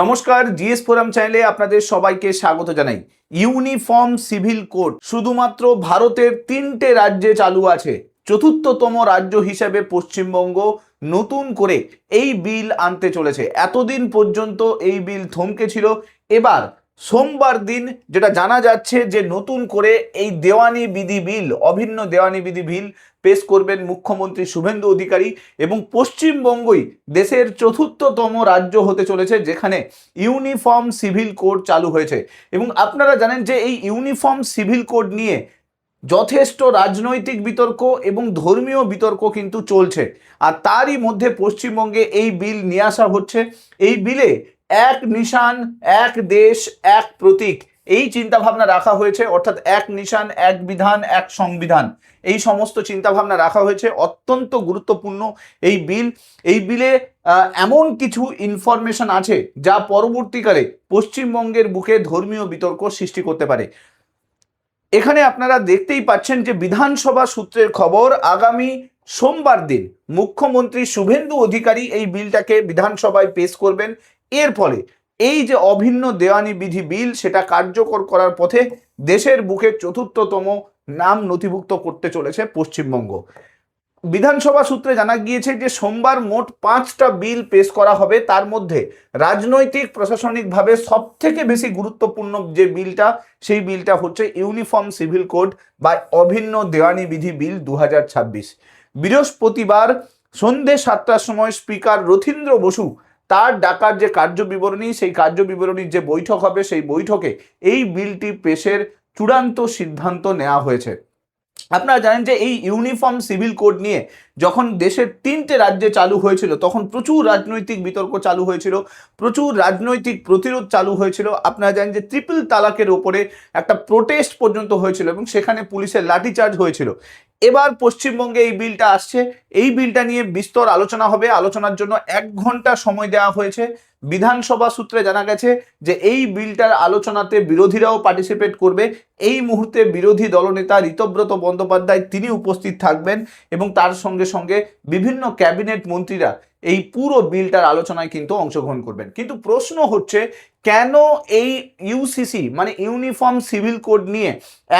নমস্কার, GS forum চ্যানেলে আপনাদের সবাইকে স্বাগত জানাই। ইউনিফর্ম সিভিল কোড শুধুমাত্র ভারতের 3টে রাজ্যে চালু আছে। চতুর্থতম রাজ্য হিসেবে পশ্চিমবঙ্গ নতুন করে এই বিল আনতে চলেছে। এতদিন পর্যন্ত এই বিল থমকে ছিল। এবার সোমবার দিন যেটা জানা যাচ্ছে যে নতুন করে এই দেওয়ানি বিধি বিল, অভিন্ন দেওয়ানি বিধি বিল পেশ করবেন মুখ্যমন্ত্রী শুভেন্দু অধিকারী, এবং পশ্চিমবঙ্গই দেশের চতুর্থতম রাজ্য হতে চলেছে যেখানে ইউনিফর্ম সিভিল কোড চালু হয়েছে। এবং আপনারা জানেন যে এই ইউনিফর্ম সিভিল কোড নিয়ে যথেষ্ট রাজনৈতিক বিতর্ক এবং ধর্মীয় বিতর্ক কিন্তু চলছে, আর তারই মধ্যে পশ্চিমবঙ্গে এই বিল নিয়ে আসা হচ্ছে। এই বিলে এক নিশান, এক দেশ, এক প্রতীক, এই চিন্তাভাবনা রাখা হয়েছে। অর্থাৎ এক নিশান, এক বিধান, এক সংবিধান, এই সমস্ত চিন্তাভাবনা রাখা হয়েছে। অত্যন্ত গুরুত্বপূর্ণ এই বিল। এই বিলে এমন কিছু ইনফরমেশন আছে যা পরবর্তীকালে পশ্চিমবঙ্গের বুকে ধর্মীয় বিতর্ক সৃষ্টি করতে পারে। এখানে আপনারা দেখতেই পাচ্ছেন যে বিধানসভা সূত্রের খবর, আগামী সোমবার দিন মুখ্যমন্ত্রী শুভেন্দু অধিকারী এই বিলটাকে বিধানসভায় পেশ করবেন। এর ফলে এই যে অভিন্ন দেওয়ানি বিধি বিল সেটা কার্যকর করার পথে দেশের বুকে চতুর্থতম নাম নথিভুক্ত করতে চলেছে পশ্চিমবঙ্গ। বিধানসভা সূত্রে জানা গিয়েছে যে সোমবার মোট 5টা বিল পেশ করা হবে। তার মধ্যে রাজনৈতিক প্রশাসনিকভাবে সব থেকে বেশি গুরুত্বপূর্ণ যে বিলটা, সেই বিলটা হচ্ছে ইউনিফর্ম সিভিল কোড বা অভিন্ন দেওয়ানি বিধি বিল 2026। বৃহস্পতিবার সন্ধ্যে 7টার সময় স্পিকার রথীন্দ্র বসু তার ডাকার যে কার্যবিবরণী, সেই কার্যবিবরণীর যে বৈঠক হবে, সেই বৈঠকে এই বিলটি পেশের চূড়ান্ত সিদ্ধান্ত নেওয়া হয়েছে। আপনারা জানেন যে এই ইউনিফর্ম সিভিল কোড নিয়ে যখন দেশের 3টে রাজ্যে চালু হয়েছিল তখন প্রচুর রাজনৈতিক বিতর্ক চালু হয়েছিল, প্রচুর রাজনৈতিক প্রতিরোধ চালু হয়েছিল। আপনারা জানেন যে ট্রিপল তালাকের ওপরে একটা প্রোটেস্ট পর্যন্ত হয়েছিল এবং সেখানে পুলিশের লাঠিচার্জ হয়েছিল। এবার পশ্চিমবঙ্গে এই বিলটা আসছে। এই বিলটা নিয়ে বিস্তর আলোচনা হবে। আলোচনার জন্য 1 ঘন্টা সময় দেওয়া হয়েছে। বিধানসভা সূত্রে জানা গেছে যে এই বিলটার আলোচনাতে বিরোধীরাও পার্টিসিপেট করবে। এই মুহূর্তে বিরোধী দলনেতা ঋতব্রত বন্দ্যোপাধ্যায় তিনি উপস্থিত থাকবেন এবং তার সঙ্গে সঙ্গে বিভিন্ন ক্যাবিনেট মন্ত্রীরা এই পুরো বিলটার আলোচনায় কিন্তু অংশগ্রহণ করবেন। কিন্তু প্রশ্ন হচ্ছে, কেন এই ইউসিসি মানে ইউনিফর্ম সিভিল কোড নিয়ে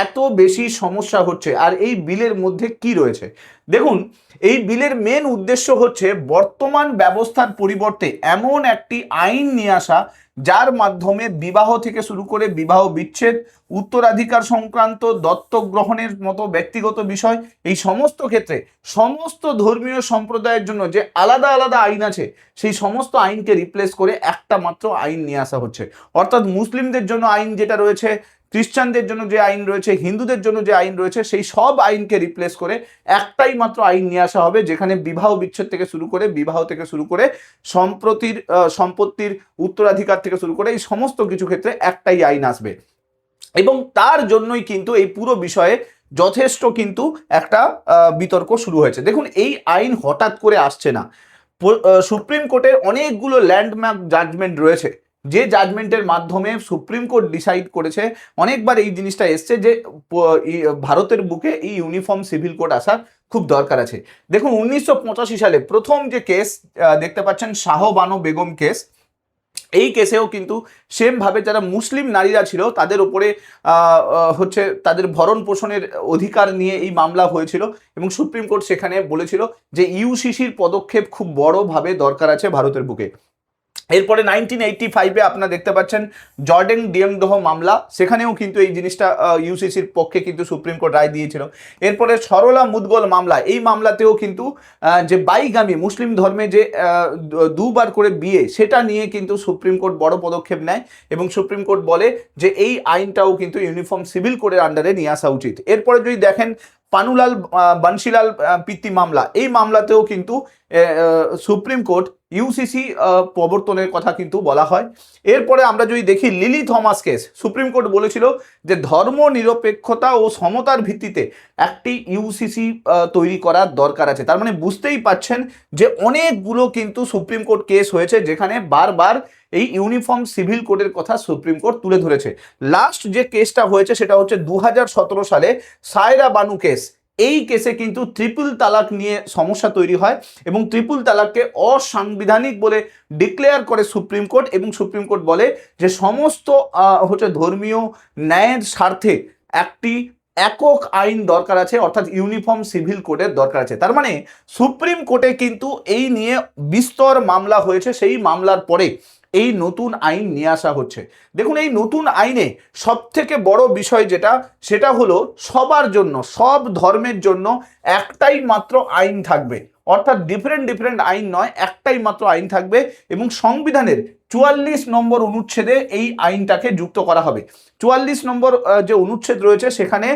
এত বেশি সমস্যা হচ্ছে, আর এই বিলের মধ্যে কি রয়েছে? দেখুন, এই বিলের মেন উদ্দেশ্য হচ্ছে বর্তমান ব্যবস্থার পরিবর্তে এমন একটি আইন নিয়ে আসা যার মাধ্যমে বিবাহ থেকে শুরু করে বিবাহ বিচ্ছেদ, উত্তরাধিকার সংক্রান্ত, দত্তক গ্রহণের মতো ব্যক্তিগত বিষয়, এই সমস্ত ক্ষেত্রে সমস্ত ধর্মীয় সম্প্রদায়ের জন্য যে আলাদা আলাদা আইন আছে সেই সমস্ত আইনকে রিপ্লেস করে একটা মাত্র আইন নিয়ে আসা হচ্ছে। অর্থাৎ মুসলিমদের জন্য আইন যেটা রয়েছে, খ্রিস্টানদের জন্য যে আইন রয়েছে, হিন্দুদের জন্য যে আইন রয়েছে, সেই সব আইনকে রিপ্লেস করে একটাই মাত্র আইন নিয়ে আসা হবে যেখানে বিবাহ বিচ্ছেদ থেকে শুরু করে, বিবাহ থেকে শুরু করে সম্পত্তির উত্তরাধিকার থেকে শুরু করে এই সমস্ত কিছু ক্ষেত্রে একটাই আইন আসবে। এবং তার জন্যই কিন্তু এই পুরো বিষয়ে যথেষ্ট কিন্তু একটা বিতর্ক শুরু হয়েছে। দেখুন, এই আইন হঠাৎ করে আসছে না। সুপ্রিম কোর্টের অনেকগুলো ল্যান্ডমার্ক জাজমেন্ট রয়েছে, যে জাজমেন্টের মাধ্যমে সুপ্রিম কোর্ট ডিসাইড করেছে, অনেকবার এই জিনিসটা এসছে যে ভারতের বুকে এই ইউনিফর্ম সিভিল কোড আসার খুব দরকার আছে। দেখুন, 1985 সালে প্রথম যে কেস দেখতে পাচ্ছেন, শাহবানো বেগম কেস, এই কেসেও কিন্তু সেমভাবে যারা মুসলিম নারীরা ছিল তাদের উপরে হচ্ছে তাদের ভরণ পোষণের অধিকার নিয়ে এই মামলা হয়েছিল এবং সুপ্রিম কোর্ট সেখানে বলেছিল যে ইউসিসির পদক্ষেপ খুব বড়ভাবে দরকার আছে ভারতের বুকে। এরপরে 1985-এ আপনারা দেখতে পাচ্ছেন জর্ডেন ডিয়েংডোহ মামলা, সেখানেও কিন্তু এই জিনিসটা ইউসিসির পক্ষে কিন্তু সুপ্রিম কোর্ট রায় দিয়েছিল। এরপরে সরলা মুদগল মামলা, এই মামলাতেও কিন্তু যে বাইগামী, মুসলিম ধর্মে যে দুবার করে বিয়ে, সেটা নিয়ে কিন্তু সুপ্রিম কোর্ট বড় পদক্ষেপ নেয় এবং সুপ্রিম কোর্ট বলে যে এই আইনটাও কিন্তু ইউনিফর্ম সিভিল কোডের আন্ডারে নিয়ে আসা উচিত। এরপরে যদি দেখেন পানুলাল বানশিলাল পিত্তি মামলা, এই মামলাতেও কিন্তু সুপ্রিম কোর্ট ইউসিসি প্রবর্তনের কথা কিন্তু বলা হয়। এরপরে আমরা যদি দেখি lily Thomas case, supreme court বলেছিল যে ধর্ম নিরপেক্ষতা ও সমতার ভিত্তিতে একটি ইউসিসি তৈরি করার দরকার আছে। তার মানে বুঝতেই পাচ্ছেন যে অনেকগুলো কিন্তু সুপ্রিম কোর্ট কেস হয়েছে যেখানে বারবার এই ইউনিফর্ম সিভিল কোডের কথা সুপ্রিম কোর্ট তুলে ধরেছে। লাস্ট যে কেসটা হয়েছে সেটা হচ্ছে 2017 সালে সায়রা বানু কেস। এই কেসে কিন্তু ট্রিপল তালাক নিয়ে সমস্যা তৈরি হয় এবং ট্রিপল তালাককে অসাংবিধানিক বলে ডিক্লেয়ার করে সুপ্রিম কোর্ট এবং সুপ্রিম কোর্ট বলে যে সমস্ত ধর্মীয় ন্যায়ের স্বার্থে একটি একক আইন দরকার আছে, অর্থাৎ ইউনিফর্ম সিভিল কোডের দরকার আছে। তার মানে সুপ্রিম কোর্টে কিন্তু এই নিয়ে বিস্তর মামলা হয়েছে, সেই মামলার পরে এই নতুন আইন নিয়ে আসা হচ্ছে। দেখুন, এই নতুন আইনে সব থেকে বড় বিষয় সেটা হলো সবার জন্য, সব ধর্মের জন্য একটাই মাত্র আইন থাকবে, অর্থাৎ ডিফারেন্ট আইন নয়, একটাই মাত্র আইন থাকবে এবং সংবিধানের 44 নম্বর অনুচ্ছেদে এই আইনটাকে যুক্ত করা হবে। 44 নম্বর যে অনুচ্ছেদ রয়েছে সেখানে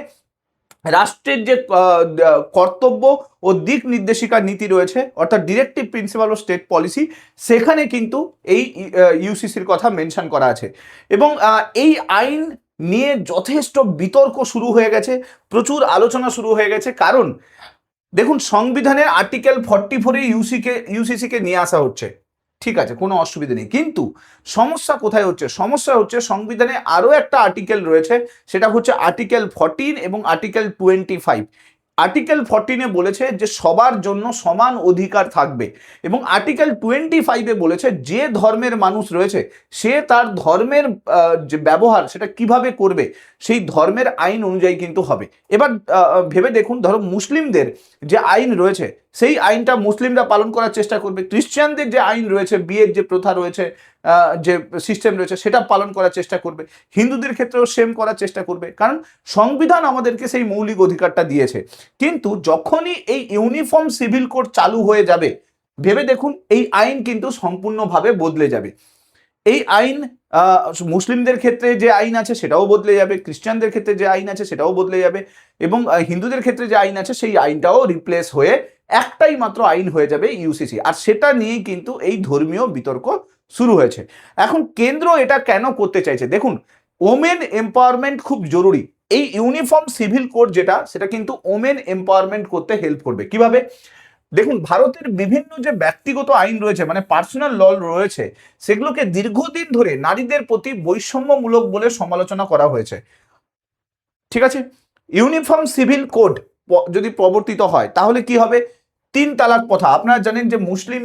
রাষ্ট্রের যে কর্তব্য ও দিক নির্দেশিকা নীতি রয়েছে, অর্থাৎ ডিরেক্টিভ প্রিন্সিপাল ও স্টেট পলিসি, সেখানে কিন্তু এই ইউসিসির কথা মেনশন করা আছে এবং এই আইন নিয়ে যথেষ্ট বিতর্ক শুরু হয়ে গেছে, প্রচুর আলোচনা শুরু হয়ে গেছে। কারণ দেখুন, সংবিধানের আর্টিকেল 44-এ ইউসিসিকে নিয়ে আসা হচ্ছে, ঠিক আছে, কোনো অসুবিধা নেই, কিন্তু সমস্যা কোথায় হচ্ছে? সমস্যা হচ্ছে সংবিধানে আরও একটা আর্টিকেল রয়েছে, সেটা হচ্ছে আর্টিকেল 14 এবং আর্টিকেল 25। আর্টিকেল 14-এ বলেছে যে সবার জন্য সমান অধিকার থাকবে এবং আর্টিকেল 25-এ বলেছে যে ধর্মের মানুষ রয়েছে সে তার ধর্মের যে ব্যবহার সেটা কিভাবে করবে সেই ধর্মের আইন অনুযায়ী কিন্তু হবে। এবার ভেবে দেখুন, ধরো মুসলিমদের যে আইন রয়েছে সেই আইনটা মুসলিমরা পালন করার চেষ্টা করবে, ক্রিশ্চিয়ানদের যে আইন রয়েছে, বিয়ের যে প্রথা রয়েছে, যে সিস্টেম রয়েছে সেটা পালন করার চেষ্টা করবে, হিন্দুদের ক্ষেত্রেও সেম করার চেষ্টা করবে, কারণ সংবিধান আমাদেরকে সেই মৌলিক অধিকারটা দিয়েছে। কিন্তু যখনই এই ইউনিফর্ম সিভিল কোড চালু হয়ে যাবে, ভেবে দেখুন এই আইন কিন্তু সম্পূর্ণভাবে বদলে যাবে। এই আইন মুসলিমদের ক্ষেত্রে যে আইন আছে সেটাও বদলে যাবে, খ্রিস্টানদের ক্ষেত্রে যে আইন আছে সেটাও বদলে যাবে এবং হিন্দুদের ক্ষেত্রে যে আইন আছে সেই আইনটাও রিপ্লেস হয়ে একটাই মাত্র আইন হয়ে যাবে ইউসিসি। আর সেটা নিয়েই কিন্তু এই ধর্মীয় বিতর্ক শুরু হয়েছে। এখন কেন্দ্র এটা কেন করতে চাইছে? দেখুন, ওমেন এম্পাওয়ারমেন্ট খুব জরুরি। এই ইউনিফর্ম সিভিল কোড সেটা কিন্তু ওমেন এম্পাওয়ারমেন্ট করতে হেল্প করবে। কিভাবে? দেখুন, ভারতের বিভিন্ন যে ব্যক্তিগত আইন রয়েছে, মানে পার্সোনাল ল রয়েছে, সেগুলোকে দীর্ঘদিন ধরে নারীদের প্রতি বৈষম্যমূলক বলে সমালোচনা করা হয়েছে, ঠিক আছে? ইউনিফর্ম সিভিল কোড যদি প্রবর্তিত হয় তাহলে কি হবে? 3 তালাক প্রথা, আপনারা জানেন যে মুসলিম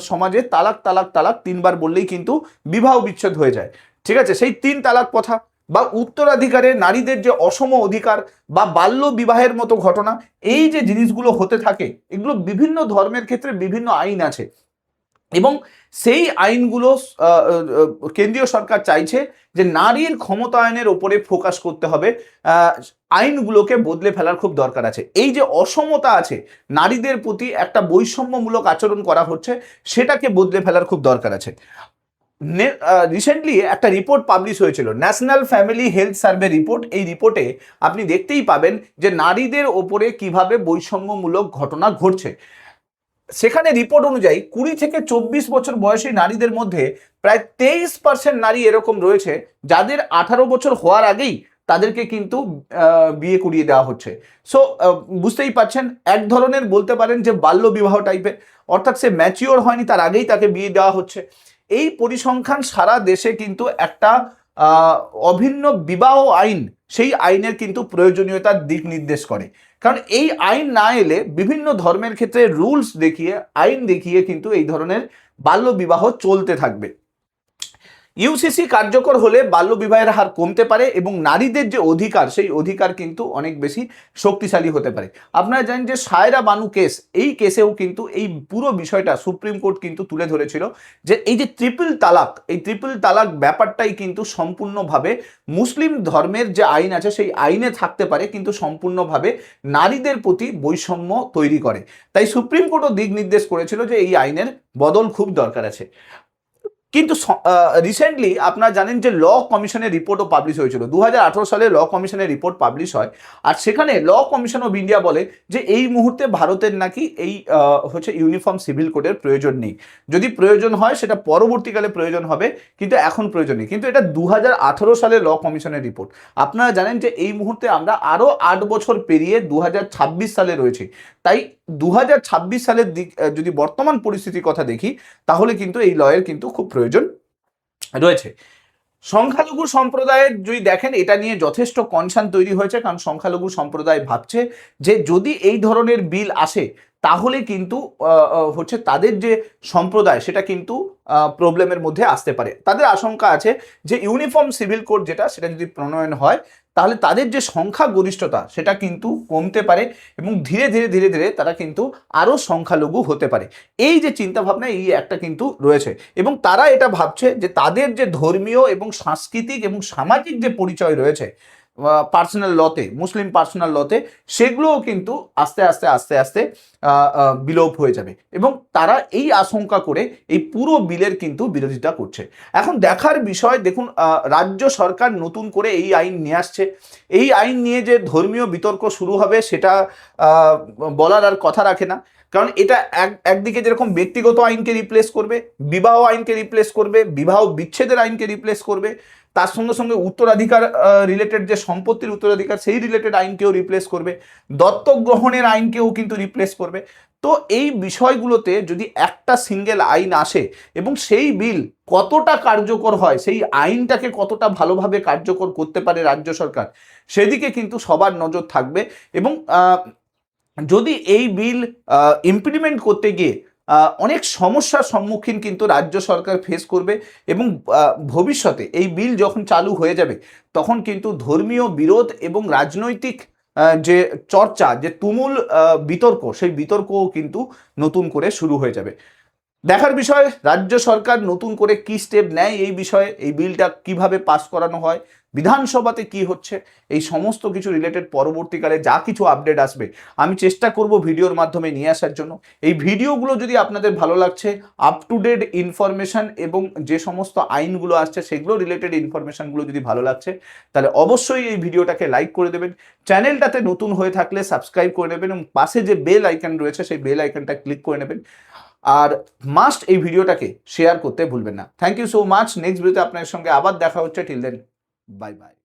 সমাজে তালাক তালাক তালাক 3বার বললেই কিন্তু বিবাহ বিচ্ছেদ হয়ে যায়, ঠিক আছে? সেই 3 তালাক প্রথা বা উত্তরাধিকারে নারীদের যে অসম অধিকার বা বাল্য বিবাহের মতো ঘটনা, এই যে জিনিসগুলো হতে থাকে, এগুলো বিভিন্ন ধর্মের ক্ষেত্রে বিভিন্ন আইন আছে এবং সেই আইনগুলো কেন্দ্রীয় সরকার চাইছে যে নারীর ক্ষমতায়নের ওপরে ফোকাস করতে হবে, আইনগুলোকে বদলে ফেলার খুব দরকার আছে। এই যে অসমতা আছে, নারীদের প্রতি একটা বৈষম্যমূলক আচরণ করা হচ্ছে, সেটাকে বদলে ফেলার খুব দরকার আছে। রিসেন্টলি একটা রিপোর্ট পাবলিশ হয়েছিল, national family health survey report. এই রিপোর্টে আপনি দেখতেই পাবেন যে নারীদের ওপরে কিভাবে বৈষম্যমূলক ঘটনা ঘটছে। সেখানে রিপোর্ট অনুযায়ী 20 থেকে 24 বছর বয়সী নারীদের মধ্যে প্রায় 23% নারী এরকম রয়েছে যাদের 18 বছর হওয়ার আগেই তাদেরকে কিন্তু বিয়ে করিয়ে দেওয়া হচ্ছে। সো বুঝতেই পারছেন, এক ধরনের বলতে পারেন যে বাল্য বিবাহ টাইপের, অর্থাৎ সে ম্যাচিওর হয়নি তার আগেই তাকে বিয়ে দেওয়া হচ্ছে। এই পরিসংখ্যান সারা দেশে কিন্তু একটা অভিন্ন বিবাহ আইন, সেই আইনের কিন্তু প্রয়োজনীয়তার দিক নির্দেশ করে। কারণ এই আইন না এলে বিভিন্ন ধর্মের ক্ষেত্রে রুলস দেখিয়ে, আইন দেখিয়ে কিন্তু এই ধরনের বাল্য বিবাহ চলতে থাকবে। ইউসিসি কার্যকর হলে বাল্য বিবাহের হার কমতে পারে এবং নারীদের যে অধিকার, সেই অধিকার কিন্তু অনেক বেশি শক্তিশালী হতে পারে। আপনারা জানেন যে সায়রা বানু কেস, এই কেসেও কিন্তু এই পুরো বিষয়টা সুপ্রিম কোর্ট কিন্তু তুলে ধরেছিল যে এই যে ট্রিপল তালাক, এই ট্রিপল তালাক ব্যাপারটাই কিন্তু সম্পূর্ণভাবে মুসলিম ধর্মের যে আইন আছে সেই আইনে থাকতে পারে, কিন্তু সম্পূর্ণভাবে নারীদের প্রতি বৈষম্য তৈরি করে। তাই সুপ্রিম কোর্টও দিক নির্দেশ করেছিল যে এই আইনের বদল খুব দরকার আছে। কিন্তু রিসেন্টলি আপনারা জানেন যে ল কমিশনের রিপোর্টও পাবলিশ হয়েছিল। 2018 সালে ল কমিশনের রিপোর্ট পাবলিশ হয়, আর সেখানে ল কমিশন অফ ইন্ডিয়া বলে যে এই মুহূর্তে ভারতের নাকি এই ইউনিফর্ম সিভিল কোডের প্রয়োজন নেই। যদি প্রয়োজন হয় সেটা পরবর্তীকালে প্রয়োজন হবে, কিন্তু এখন প্রয়োজন নেই। কিন্তু এটা 2018 সালে ল কমিশনের রিপোর্ট। আপনারা জানেন যে এই মুহূর্তে আমরা আরও 8 বছর পেরিয়ে 2026 সালে রয়েছি। তাই 2026 সালের দিক যদি বর্তমান পরিস্থিতির কথা দেখি তাহলে কিন্তু এই লয়ের কিন্তু খুব প্রয়োজন রয়েছে। সংখ্যালঘু সম্প্রদায়ের যদি দেখেন, এটা নিয়ে যথেষ্ট কনসার্ন তৈরি হয়েছে, কারণ সংখ্যালঘু সম্প্রদায় ভাবছে যে যদি এই ধরনের বিল আসে তাহলে কিন্তু হচ্ছে তাদের যে সম্প্রদায় সেটা কিন্তু প্রবলেমের মধ্যে আসতে পারে। তাদের আশঙ্কা আছে যে ইউনিফর্ম সিভিল কোড যেটা, সেটা যদি প্রণয়ন হয় তাহলে তাদের যে সংখ্যা গরিষ্ঠতা সেটা কিন্তু কমতে পারে এবং ধীরে ধীরে ধীরে ধীরে তারা কিন্তু আরও সংখ্যালঘু হতে পারে। এই যে চিন্তাভাবনা, এই একটা কিন্তু রয়েছে এবং তারা এটা ভাবছে যে তাদের যে ধর্মীয় এবং সাংস্কৃতিক এবং সামাজিক যে পরিচয় রয়েছে পার্সোনাল লতে, মুসলিম পার্সোনাল লতে, সেগুলোও কিন্তু আস্তে আস্তে আস্তে আস্তে বিলোপ হয়ে যাবে এবং তারা এই আশঙ্কা করে এই পুরো বিলের কিন্তু বিরোধিতা করছে। এখন দেখার বিষয়, দেখুন রাজ্য সরকার নতুন করে এই আইন নিয়ে আসছে। এই আইন নিয়ে যে ধর্মীয় বিতর্ক শুরু হবে সেটা বলার আর কথা রাখে না, কারণ এটা একদিকে যেরকম ব্যক্তিগত আইনকে রিপ্লেস করবে, বিবাহ আইনকে রিপ্লেস করবে, বিবাহ বিচ্ছেদের আইনকে রিপ্লেস করবে, তার সঙ্গে সঙ্গে উত্তরাধিকার রিলেটেড যে সম্পত্তির উত্তরাধিকার সেই রিলেটেড আইনকেও রিপ্লেস করবে, দত্তক গ্রহণের আইনকেও কিন্তু রিপ্লেস করবে। তো এই বিষয়গুলোতে যদি একটা সিঙ্গেল আইন আসে এবং সেই বিল কতটা কার্যকর হয়, সেই আইনটাকে কতটা ভালোভাবে কার্যকর করতে পারে রাজ্য সরকার, সেদিকে কিন্তু সবার নজর থাকবে। এবং যদি এই বিল ইমপ্লিমেন্ট করতে গিয়ে অনেক সমস্যার সম্মুখীন কিন্তু রাজ্য সরকার ফেস করবে এবং ভবিষ্যতে এই বিল যখন চালু হয়ে যাবে তখন কিন্তু ধর্মীয় বিরোধ এবং রাজনৈতিক যে চর্চা, যে তুমুল বিতর্ক, সেই বিতর্কও কিন্তু নতুন করে শুরু হয়ে যাবে। দেখার বিষয় রাজ্য সরকার নতুন করে কি স্টেপ নেয় এই বিষয়ে, এই বিলটা কিভাবে পাস করানো হয়, বিধানসভাতে কি হচ্ছে, এই সমস্ত কিছু রিলেটেড পরবর্তীকালে যা কিছু আপডেট আসবে আমি চেষ্টা করব ভিডিওর মাধ্যমে নিয়ে আসার জন্য। এই ভিডিওগুলো যদি আপনাদের ভালো লাগছে, আপ টু ডেট ইনফরমেশন এবং যে সমস্ত আইনগুলো আসছে সেগুলো রিলেটেড ইনফরমেশনগুলো যদি ভালো লাগছে, তাহলে অবশ্যই এই ভিডিওটাকে লাইক করে দেবেন। চ্যানেলটাতে নতুন হয়ে থাকলে সাবস্ক্রাইব করে নেবেন এবং পাশে যে বেল আইকন রয়েছে সেই বেল আইকনটা ক্লিক করে নেবেন। আর মাস্ট এই ভিডিওটাকে শেয়ার করতে ভুলবেন না। Thank you so much. Next ভিডিওতে আপনার সঙ্গে আবার দেখা হচ্ছে। Till then, bye by.